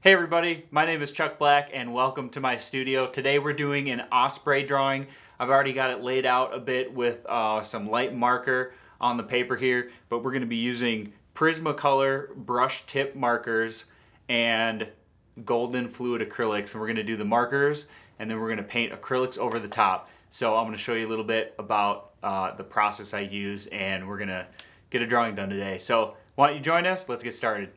Hey everybody, my name is Chuck Black and welcome to my studio. Today we're doing an osprey drawing. I've already got it laid out a bit with some light marker on the paper here, but we're going to be using Prismacolor brush tip markers and golden fluid acrylics, and we're going to do the markers and then we're going to paint acrylics over the top. So I'm going to show you a little bit about the process I use, and we're going to get a drawing done today. So why don't you join us? Let's get started.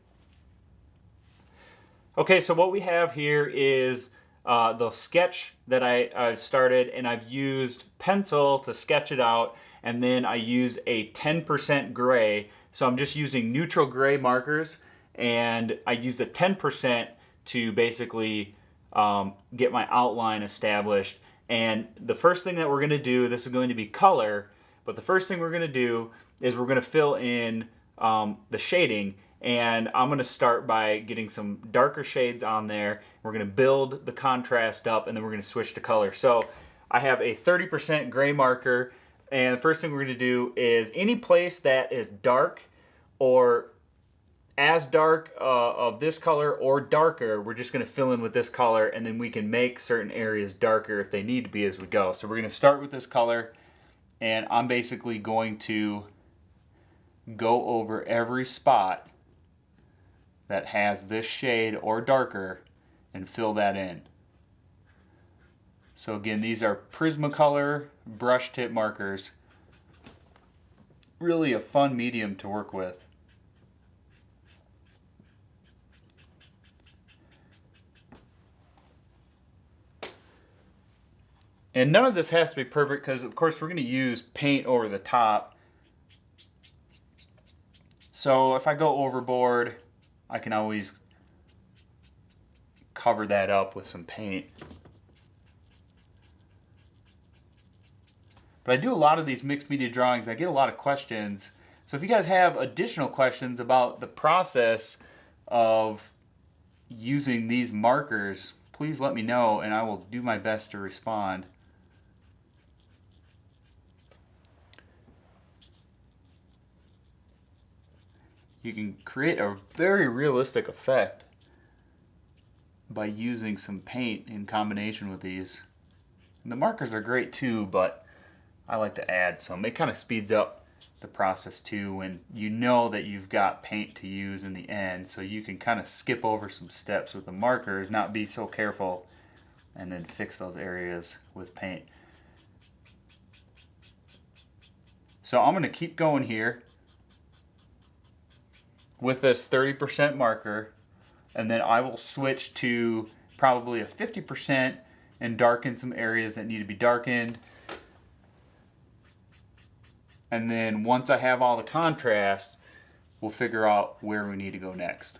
Okay, so what we have here is the sketch that I've started, and I've used pencil to sketch it out, and then I used a 10% gray. So I'm just using neutral gray markers, and I used a 10% to basically get my outline established. And the first thing that we're going to do, this is going to be color, but the first thing we're going to do is we're going to fill in the shading. And I'm going to start by getting some darker shades on there. We're going to build the contrast up, and then we're going to switch to color. So I have a 30% gray marker, and the first thing we're going to do is any place that is dark or as dark of this color or darker, we're just going to fill in with this color, and then we can make certain areas darker if they need to be as we go. So we're going to start with this color, and I'm basically going to go over every spot that has this shade or darker and fill that in. So again, these are Prismacolor brush tip markers. Really a fun medium to work with. And none of this has to be perfect because of course we're going to use paint over the top. So if I go overboard, I can always cover that up with some paint. But I do a lot of these mixed media drawings. I get a lot of questions. So if you guys have additional questions about the process of using these markers, please let me know and I will do my best to respond. You can create a very realistic effect by using some paint in combination with these. And the markers are great too, but I like to add some. It kind of speeds up the process too when you know that you've got paint to use in the end, so you can kind of skip over some steps with the markers, not be so careful, and then fix those areas with paint. So I'm going to keep going here with this 30% marker, and then I will switch to probably a 50% and darken some areas that need to be darkened. And then once I have all the contrast, we'll figure out where we need to go next.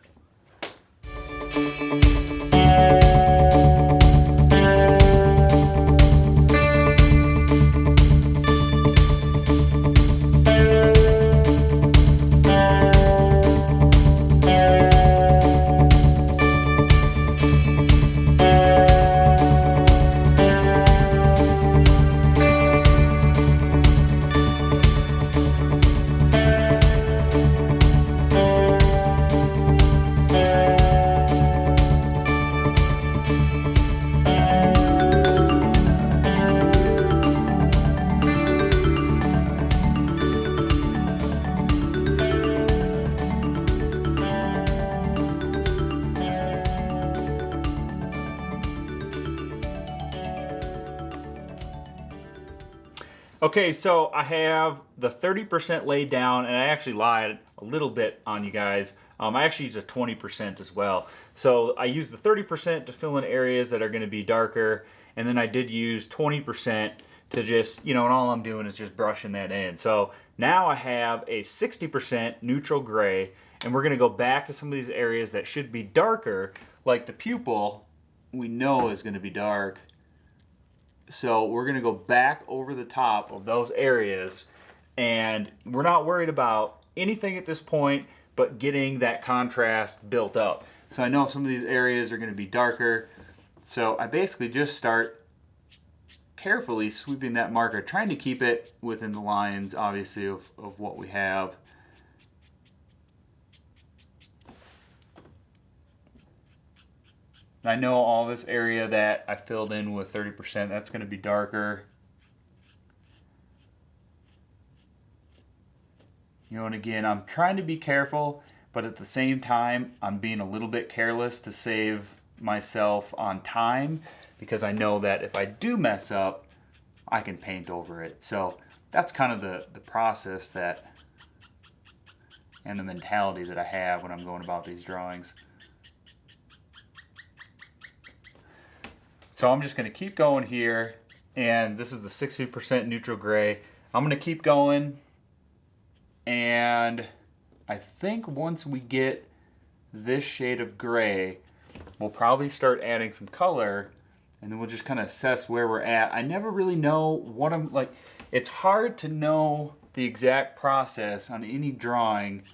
Okay, so I have the 30% laid down, and I actually lied a little bit on you guys. I actually use a 20% as well. So I use the 30% to fill in areas that are going to be darker, and then I did use 20% to just, and all I'm doing is just brushing that in. So now I have a 60% neutral gray, and we're going to go back to some of these areas that should be darker, like the pupil we know is going to be dark. So we're going to go back over the top of those areas, and we're not worried about anything at this point but getting that contrast built up. So I know some of these areas are going to be darker, so I basically just start carefully sweeping that marker, trying to keep it within the lines, obviously, of what we have. And I know all this area that I filled in with 30%, that's going to be darker. You know, and again, I'm trying to be careful, but at the same time, I'm being a little bit careless to save myself on time, because I know that if I do mess up, I can paint over it. So that's kind of the process that, and the mentality that I have when I'm going about these drawings. So I'm just going to keep going here, and this is the 60% neutral gray. I'm going to keep going, and I think once we get this shade of gray, we'll probably start adding some color, and then we'll just kind of assess where we're at. I never really know what I'm like. It's hard to know the exact process on any drawing,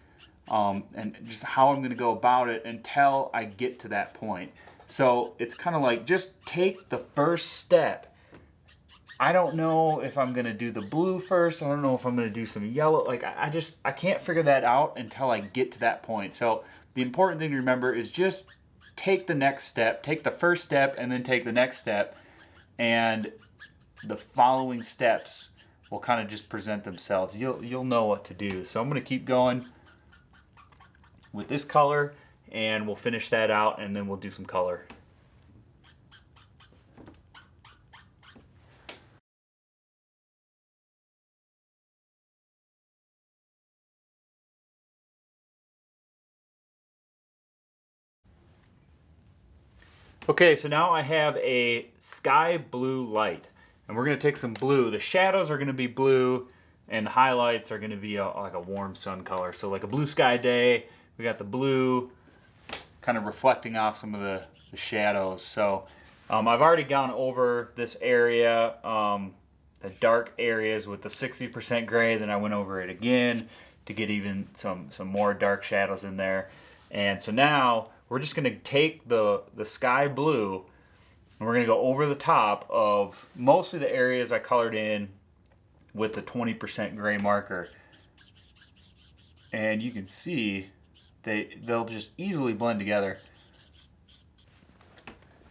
and just how I'm going to go about it until I get to that point. So it's kind of like, just take the first step. I don't know if I'm going to do the blue first. I don't know if I'm going to do some yellow. Like, I can't figure that out until I get to that point. So the important thing to remember is just take the next step, take the first step, and then take the next step. And the following steps will kind of just present themselves. You'll know what to do. So I'm going to keep going with this color, and we'll finish that out, and then we'll do some color. Okay, so now I have a sky blue light, and we're going to take some blue. The shadows are going to be blue, and the highlights are going to be like a warm sun color. So like a blue sky day, we got the blue kind of reflecting off some of the shadows. So I've already gone over this area, the dark areas with the 60% gray. Then I went over it again to get even some more dark shadows in there. And so now we're just going to take the sky blue, and we're going to go over the top of most of the areas I colored in with the 20% gray marker. And you can see they'll just easily blend together.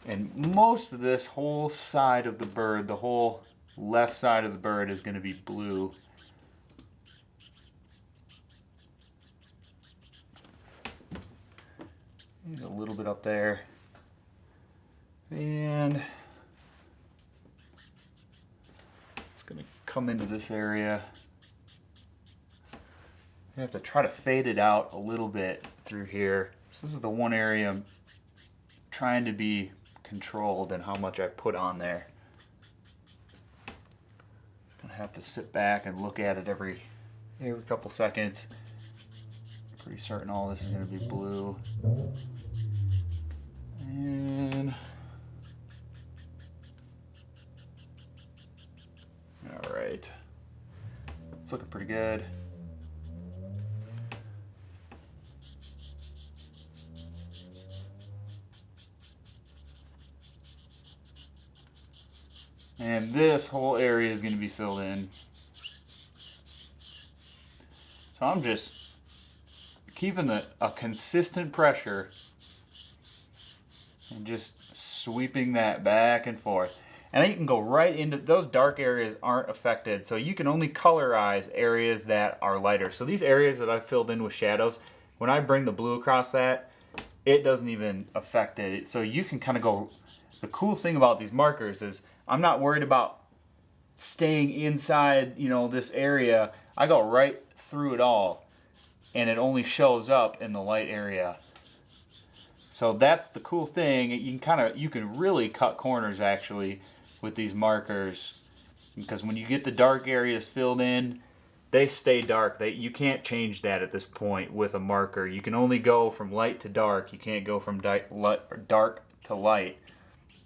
And most of this whole side of the bird, the whole left side of the bird, is going to be blue. There's a little bit up there. And it's going to come into this area. I have to try to fade it out a little bit through here. So this is the one area I'm trying to be controlled in how much I put on there. I'm going to have to sit back and look at it every couple seconds. Pretty certain all this is going to be blue. And all right, it's looking pretty good. And this whole area is going to be filled in. So I'm just keeping a consistent pressure and just sweeping that back and forth. And you can go right into those dark areas aren't affected, so you can only colorize areas that are lighter. So these areas that I've filled in with shadows, when I bring the blue across that, it doesn't even affect it. So you can kind of go, the cool thing about these markers is I'm not worried about staying inside, this area. I go right through it all, and it only shows up in the light area. So that's the cool thing. You can really cut corners actually with these markers, because when you get the dark areas filled in, they stay dark. You can't change that at this point with a marker. You can only go from light to dark. You can't go from dark to light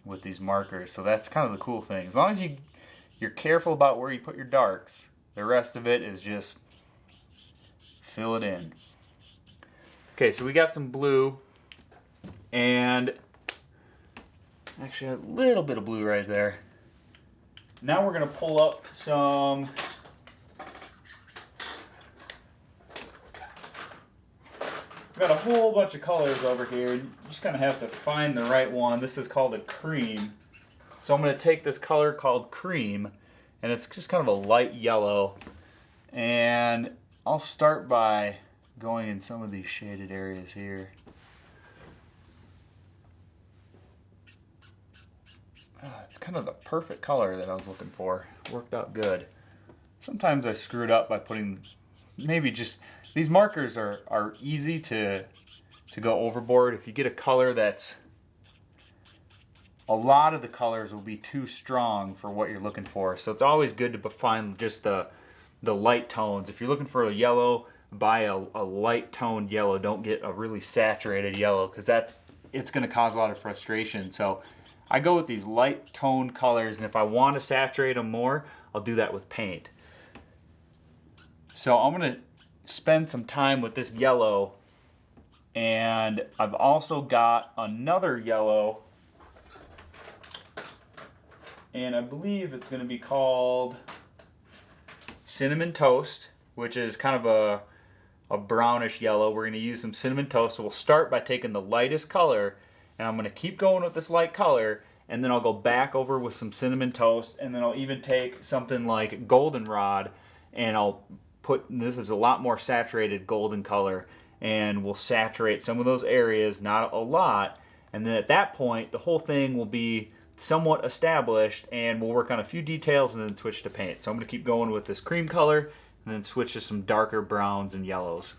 with these markers. So that's kind of the cool thing. As long as you're careful about where you put your darks, the rest of it is just fill it in. Okay, so we got some blue, and actually a little bit of blue right there. Now we're going to pull up some got a whole bunch of colors over here. You just kind of have to find the right one. This is called a cream. So I'm going to take this color called cream, and it's just kind of a light yellow. And I'll start by going in some of these shaded areas here. It's kind of the perfect color that I was looking for. It worked out good. Sometimes I screwed up by putting maybe just, these markers are easy to go overboard. If you get a color that's, a lot of the colors will be too strong for what you're looking for. So it's always good to find just the light tones. If you're looking for a yellow, buy a light toned yellow. Don't get a really saturated yellow, because it's going to cause a lot of frustration. So I go with these light toned colors, and if I want to saturate them more, I'll do that with paint. So I'm going to spend some time with this yellow, and I've also got another yellow, and I believe it's going to be called Cinnamon Toast, which is kind of a brownish yellow. We're going to use some Cinnamon Toast, so we'll start by taking the lightest color, and I'm going to keep going with this light color, and then I'll go back over with some Cinnamon Toast, and then I'll even take something like Goldenrod, and I'll put, this is a lot more saturated golden color, and we'll saturate some of those areas, not a lot, and then at that point the whole thing will be somewhat established, and we'll work on a few details and then switch to paint. So I'm going to keep going with this cream color and then switch to some darker browns and yellows.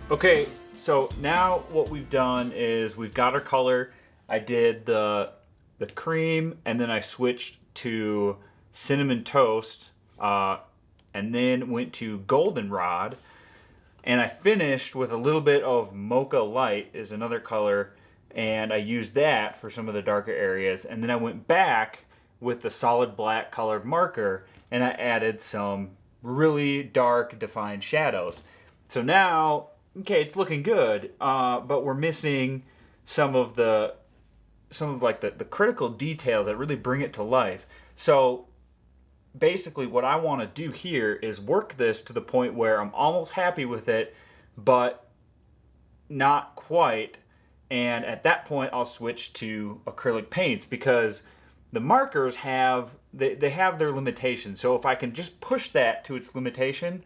Okay, so now what we've done is we've got our color. I did the cream, and then I switched to Cinnamon Toast, and then went to Goldenrod, and I finished with a little bit of Mocha Light is another color, and I used that for some of the darker areas, and then I went back with the solid black colored marker, and I added some really dark defined shadows. So now, okay, it's looking good, but we're missing some of the critical details that really bring it to life. So basically what I want to do here is work this to the point where I'm almost happy with it, but not quite. And at that point I'll switch to acrylic paints, because the markers have they have their limitations. So if I can just push that to its limitation,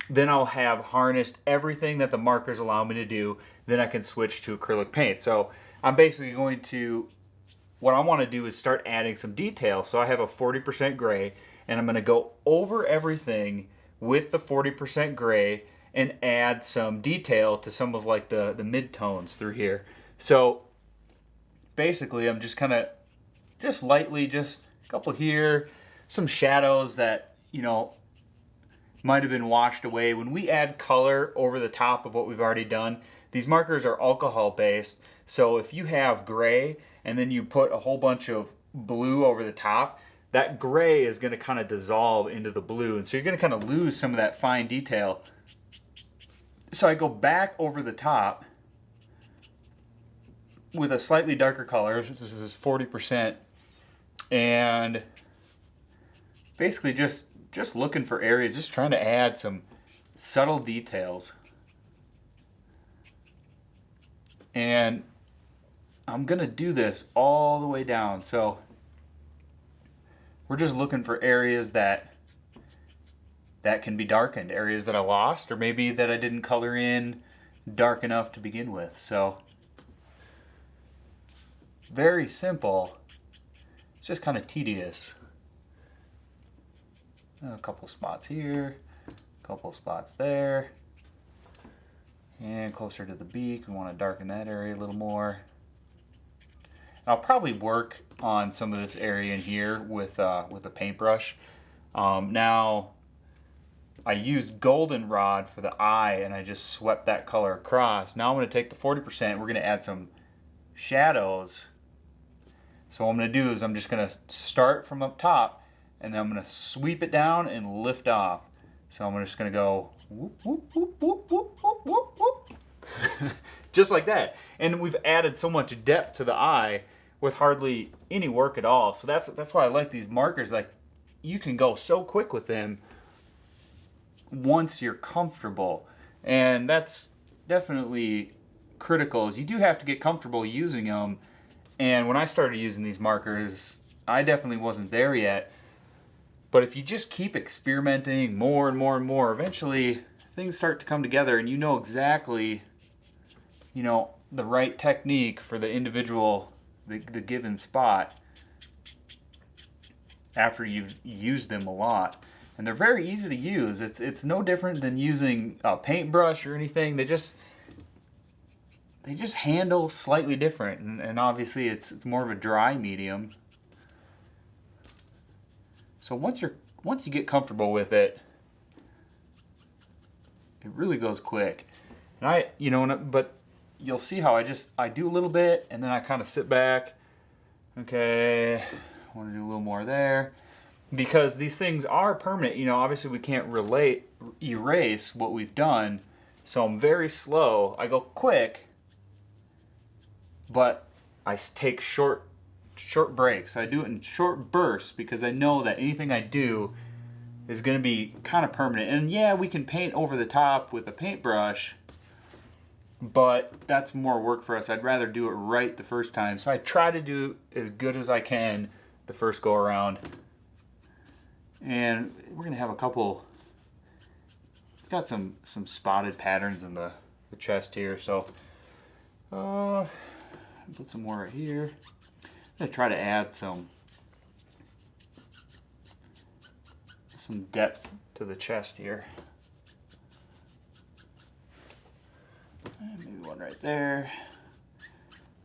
then I'll have harnessed everything that the markers allow me to do. Then I can switch to acrylic paint. So I'm basically going to, what I want to do is start adding some detail. So I have a 40% gray, and I'm going to go over everything with the 40% gray and add some detail to some of like the mid-tones through here. So basically I'm just kind of, just lightly, just a couple here, some shadows that, you know, might have been washed away. When we add color over the top of what we've already done, these markers are alcohol based, so if you have gray and then you put a whole bunch of blue over the top, that gray is going to kind of dissolve into the blue, and so you're going to kind of lose some of that fine detail. So I go back over the top with a slightly darker color. This is 40%, and basically just looking for areas, just trying to add some subtle details. And I'm gonna do this all the way down. So we're just looking for areas that can be darkened, areas that I lost, or maybe that I didn't color in dark enough to begin with. So very simple. It's just kind of tedious. A couple spots here, a couple spots there, and closer to the beak, we want to darken that area a little more. I'll probably work on some of this area in here with a paintbrush. Now, I used goldenrod for the eye, and I just swept that color across. Now I'm going to take the 40%. We're going to add some shadows. So what I'm going to do is I'm just going to start from up top, and then I'm going to sweep it down and lift off. So I'm just going to go whoop, whoop, whoop, whoop, whoop, whoop, whoop, whoop. Just like that. And we've added so much depth to the eye with hardly any work at all. So that's why I like these markers. Like, you can go so quick with them once you're comfortable. And that's definitely critical, is you do have to get comfortable using them. And when I started using these markers, I definitely wasn't there yet. But if you just keep experimenting more and more and more, eventually things start to come together, and you know exactly, the right technique for the individual, the given spot after you've used them a lot. And they're very easy to use. It's no different than using a paintbrush or anything. They just handle slightly different, and obviously it's more of a dry medium. So once you get comfortable with it, it really goes quick. And but you'll see how I do a little bit, and then I kind of sit back. Okay, I want to do a little more there, because these things are permanent. Obviously we can't erase what we've done. So I'm very slow. I go quick, but I take short breaks. I do it in short bursts, because I know that anything I do is going to be kind of permanent. And yeah, we can paint over the top with a paintbrush, but that's more work for us. I'd rather do it right the first time. So I try to do as good as I can the first go around. And we're going to have a couple, it's got some spotted patterns in the chest here. So put some more right here. I'm going to try to add some depth to the chest here. And maybe one right there.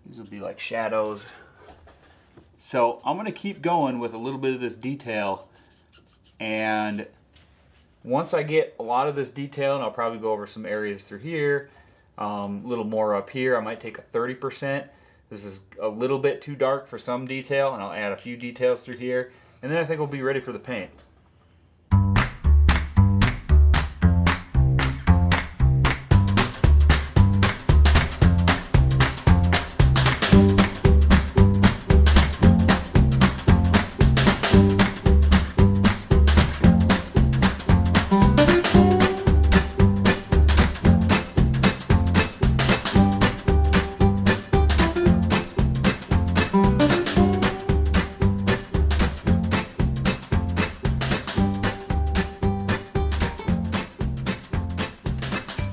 These will be like shadows. So I'm going to keep going with a little bit of this detail, and once I get a lot of this detail, and I'll probably go over some areas through here, a little more up here, I might take a 30%. This is a little bit too dark for some detail, and I'll add a few details through here, and then I think we'll be ready for the paint.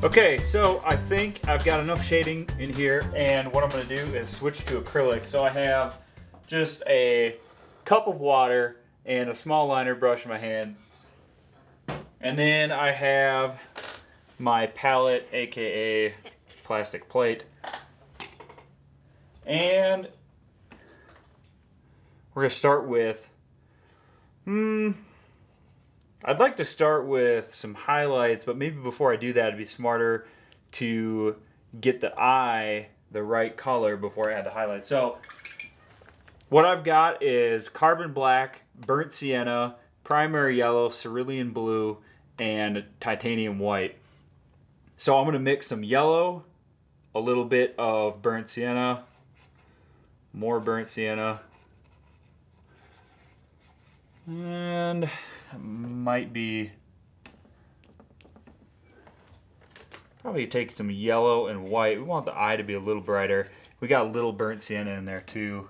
Okay, so I think I've got enough shading in here, and what I'm going to do is switch to acrylic. So I have just a cup of water and a small liner brush in my hand. And then I have my palette, aka plastic plate. And we're going to start with, I'd like to start with some highlights, but maybe before I do that, it'd be smarter to get the eye the right color before I add the highlights. So what I've got is carbon black, burnt sienna, primary yellow, cerulean blue, and titanium white. So I'm going to mix some yellow, a little bit of burnt sienna, More burnt sienna. And might be, probably take some yellow and white. We want the eye to be a little brighter. We got a little burnt sienna in there too.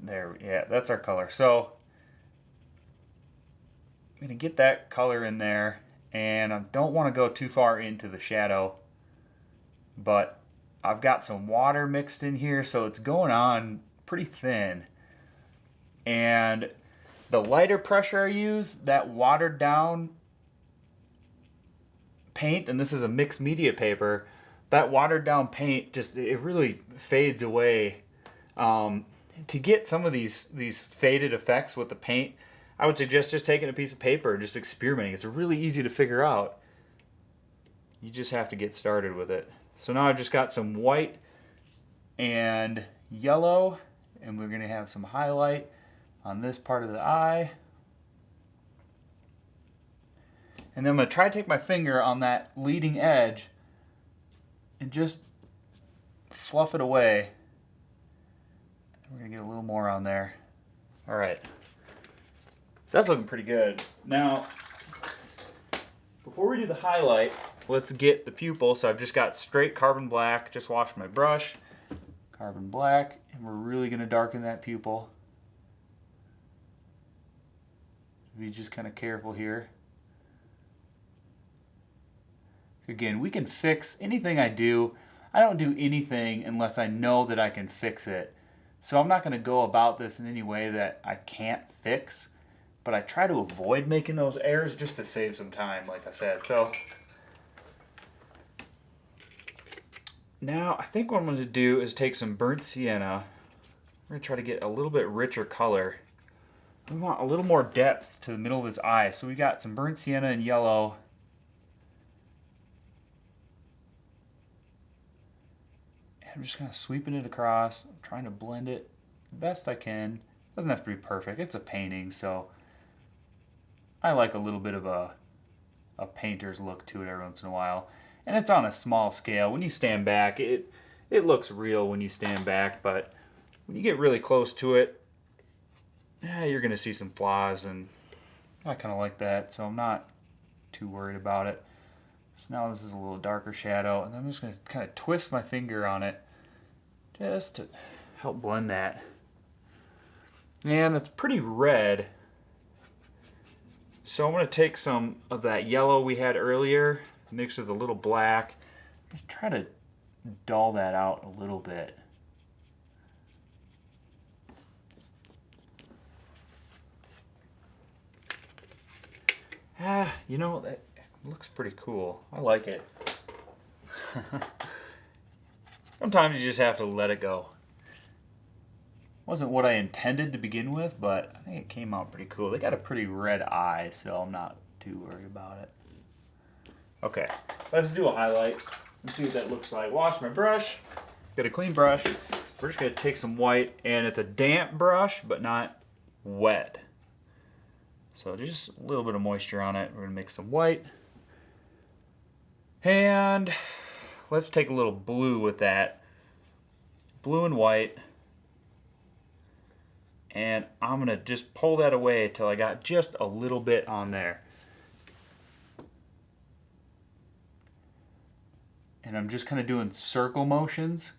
There, yeah, that's our color. So I'm gonna get that color in there, and I don't want to go too far into the shadow, but I've got some water mixed in here, so it's going on pretty thin. And the lighter pressure I use, that watered down paint, and this is a mixed media paper, that watered down paint just, it really fades away. To get some of these faded effects with the paint, I would suggest just taking a piece of paper and just experimenting. It's really easy to figure out. You just have to get started with it. So now I've just got some white and yellow, and we're going to have some highlight on this part of the eye. And then I'm going to try to take my finger on that leading edge and just fluff it away. We're going to get a little more on there. All right. That's looking pretty good. Now, before we do the highlight, let's get the pupil. So I've just got straight carbon black, just washed my brush. Carbon black, and we're really going to darken that pupil. Be just kind of careful here. Again, we can fix anything I do. I don't do anything unless I know that I can fix it. So I'm not going to go about this in any way that I can't fix, but I try to avoid making those errors just to save some time, like I said. So now I think what I'm going to do is take some burnt sienna. We're going to try to get a little bit richer color. We want a little more depth to the middle of his eye. So we got some burnt sienna and yellow. I'm just kind of sweeping it across. I'm trying to blend it the best I can. Doesn't have to be perfect. It's a painting, so I like a little bit of a painter's look to it every once in a while. And it's on a small scale. When you stand back, it looks real when you stand back, but when you get really close to it, you're going to see some flaws, and I kind of like that, so I'm not too worried about it. So now this is a little darker shadow, and I'm just going to kind of twist my finger on it just to help blend that. And it's pretty red. So I'm going to take some of that yellow we had earlier, mix with a little black, just try to dull that out a little bit. You know, that looks pretty cool. I like it. Sometimes you just have to let it go. Wasn't what I intended to begin with, but I think it came out pretty cool. They got a pretty red eye, so I'm not too worried about it. Okay, let's do a highlight and see what that looks like. Wash my brush. Got a clean brush. We're just going to take some white, and it's a damp brush, but not wet. So just a little bit of moisture on it. We're going to mix some white. And let's take a little blue with that. Blue and white. And I'm going to just pull that away till I got just a little bit on there. And I'm just kind of doing circle motions.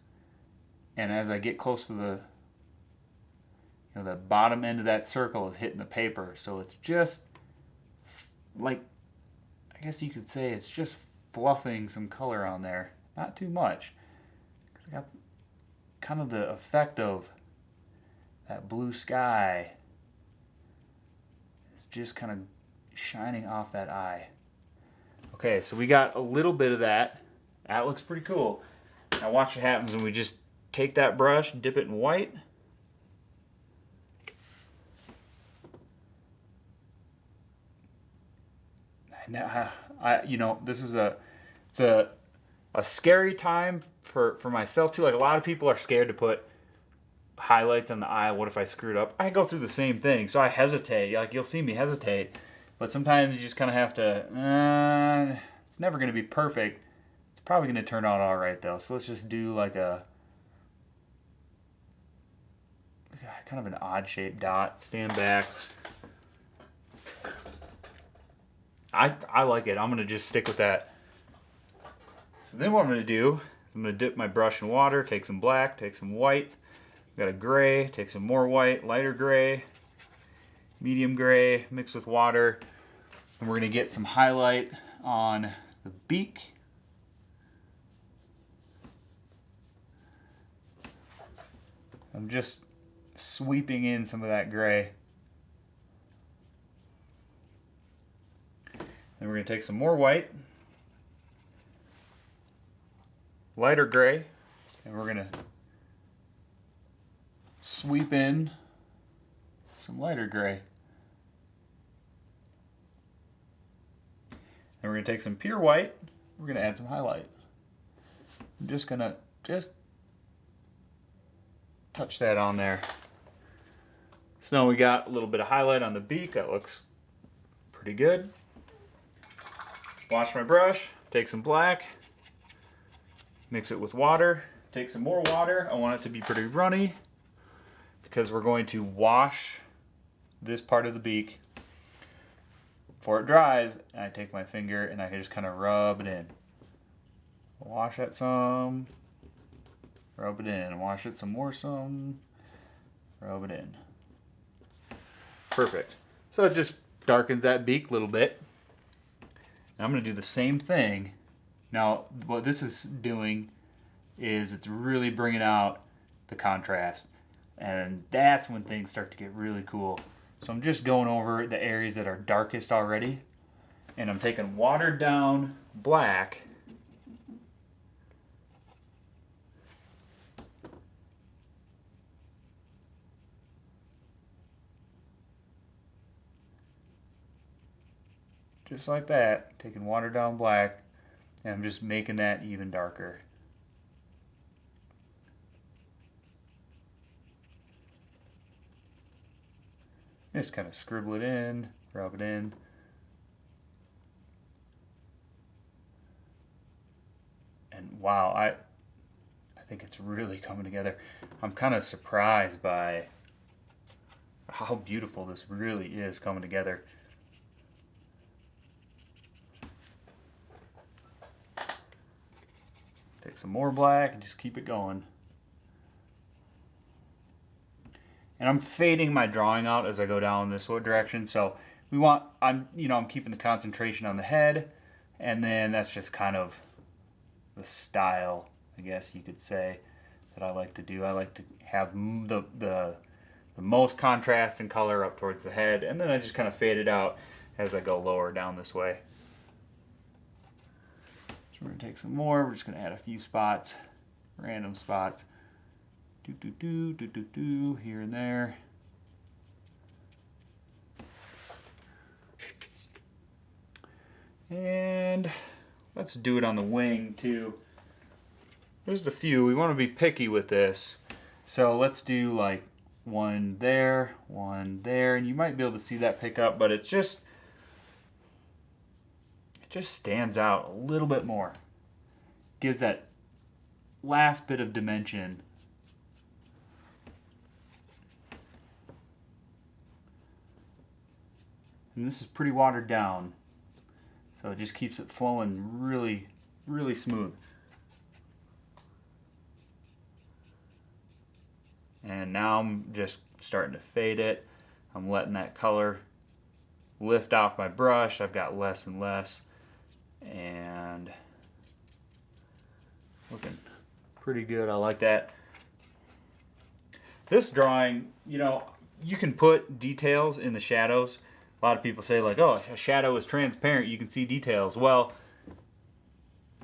And as I get close to the the bottom end of that circle is hitting the paper. So it's just like, I guess you could say it's just fluffing some color on there. Not too much. I got kind of the effect of that blue sky. It's just kind of shining off that eye. Okay, so we got a little bit of that. That looks pretty cool. Now watch what happens when we just take that brush, dip it in white. Now, this is it's a scary time for myself too. Like, a lot of people are scared to put highlights on the eye. What if I screwed up? I go through the same thing, so I hesitate. Like, you'll see me hesitate, but sometimes you just kind of have to. It's never going to be perfect. It's probably going to turn out all right though. So let's just do like a kind of an odd shaped dot. Stand back. I like it. I'm gonna just stick with that. So then what I'm gonna do is I'm gonna dip my brush in water, take some black, take some white, got a gray, take some more white, lighter gray, medium gray, mix with water, and we're gonna get some highlight on the beak. I'm just sweeping in some of that gray. Then we're going to take some more white, lighter gray, and we're going to sweep in some lighter gray. Then we're going to take some pure white, we're going to add some highlight. I'm just going to touch that on there. So now we got a little bit of highlight on the beak. That looks pretty good. Wash my brush, take some black, mix it with water, take some more water. I want it to be pretty runny because we're going to wash this part of the beak. Before it dries, I take my finger and I can just kind of rub it in. Wash that some, rub it in, wash it some more, rub it in. Perfect. So it just darkens that beak a little bit. And I'm going to do the same thing. Now, what this is doing is it's really bringing out the contrast. And that's when things start to get really cool. So I'm just going over the areas that are darkest already. And I'm taking watered down black. Just like that, taking watered down black, and I'm just making that even darker. Just kind of scribble it in, rub it in. And wow, I think it's really coming together. I'm kind of surprised by how beautiful this really is coming together. Take some more black and just keep it going. And I'm fading my drawing out as I go down this direction. So I'm keeping the concentration on the head, and then that's just kind of the style, I guess you could say, that I like to do. I like to have the most contrast and color up towards the head, and then I just kind of fade it out as I go lower down this way. We're going to take some more. We're just going to add a few spots, random spots. Here and there. And let's do it on the wing too. There's a few. We want to be picky with this. So let's do like one there, and you might be able to see that pick up, but it just stands out a little bit more. Gives that last bit of dimension. And this is pretty watered down, so it just keeps it flowing really, really smooth. And now I'm just starting to fade it. I'm letting that color lift off my brush. I've got less and less, and looking pretty good. I like that. This drawing, you can put details in the shadows. A lot of people say like, oh, a shadow is transparent, you can see details. Well,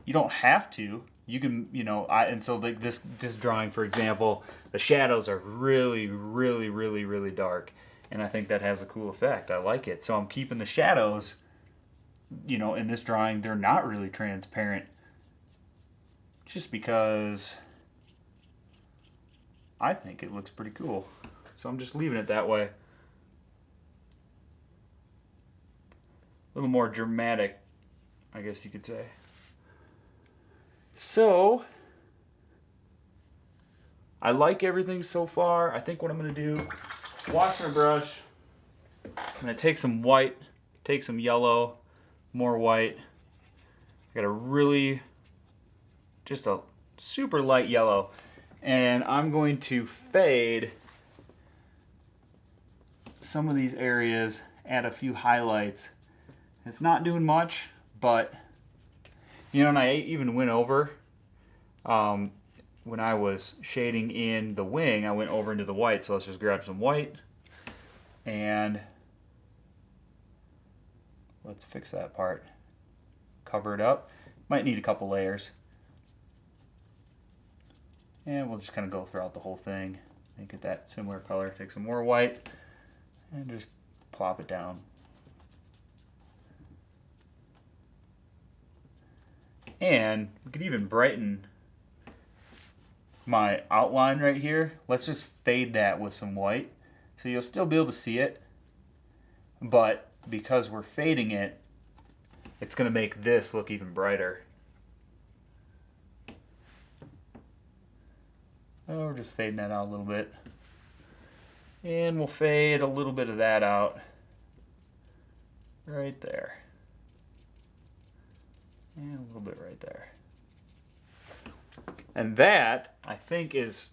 you don't have to. You can, and so like this drawing, for example, the shadows are really, really, really, really dark. And I think that has a cool effect. I like it. So I'm keeping the shadows, in this drawing, they're not really transparent. Just because I think it looks pretty cool. So I'm just leaving it that way. A little more dramatic, I guess you could say. So I like everything so far. I think what I'm gonna do, wash my brush. I'm gonna take some white, take some yellow, more white. I got a really, just a super light yellow. And I'm going to fade some of these areas, add a few highlights. It's not doing much, but you know, and I even went over, when I was shading in the wing, I went over into the white. So let's just grab some white and let's fix that part. Cover it up. Might need a couple layers. And we'll just kind of go throughout the whole thing. Make it that similar color. Take some more white and just plop it down. And we could even brighten my outline right here. Let's just fade that with some white. So you'll still be able to see it, but because we're fading it, it's going to make this look even brighter. Oh, we're just fading that out a little bit. And we'll fade a little bit of that out right there. And a little bit right there. And that, I think, is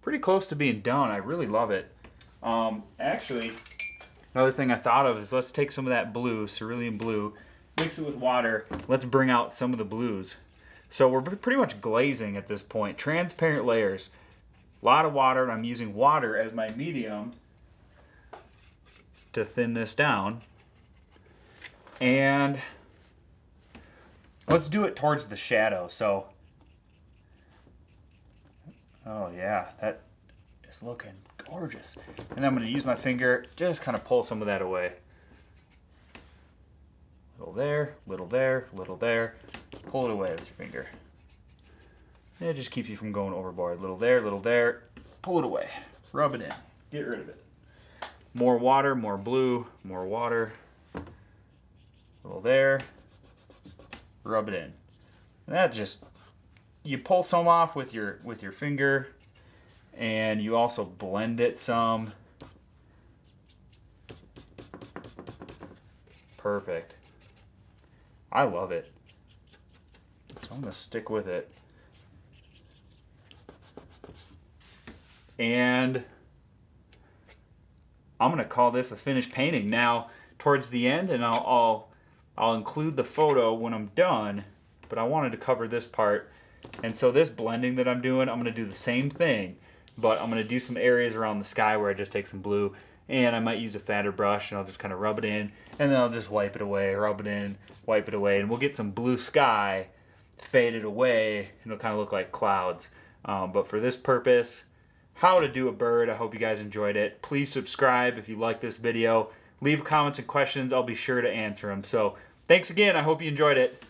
pretty close to being done. I really love it. Actually, another thing I thought of is let's take some of that blue, cerulean blue, mix it with water. Let's bring out some of the blues. So we're pretty much glazing at this point. Transparent layers. A lot of water, and I'm using water as my medium to thin this down. And let's do it towards the shadow. So, oh yeah, that is looking gorgeous. And then I'm going to use my finger, just kind of pull some of that away. Little there, little there, little there. Pull it away with your finger. It just keeps you from going overboard. Little there, pull it away. Rub it in, get rid of it. More water, more blue, more water. Little there, rub it in. And that just, you pull some off with your finger, and you also blend it some. Perfect. I love it. So I'm gonna stick with it. And I'm gonna call this a finished painting. Now, towards the end, and I'll include the photo when I'm done, but I wanted to cover this part. And so this blending that I'm doing, I'm gonna do the same thing, but I'm gonna do some areas around the sky where I just take some blue, and I might use a fatter brush, and I'll just kind of rub it in, and then I'll just wipe it away, rub it in, wipe it away, and we'll get some blue sky faded away, and it'll kind of look like clouds. But for this purpose, how to do a bird, I hope you guys enjoyed it. Please subscribe if you like this video. Leave comments and questions. I'll be sure to answer them. So thanks again. I hope you enjoyed it.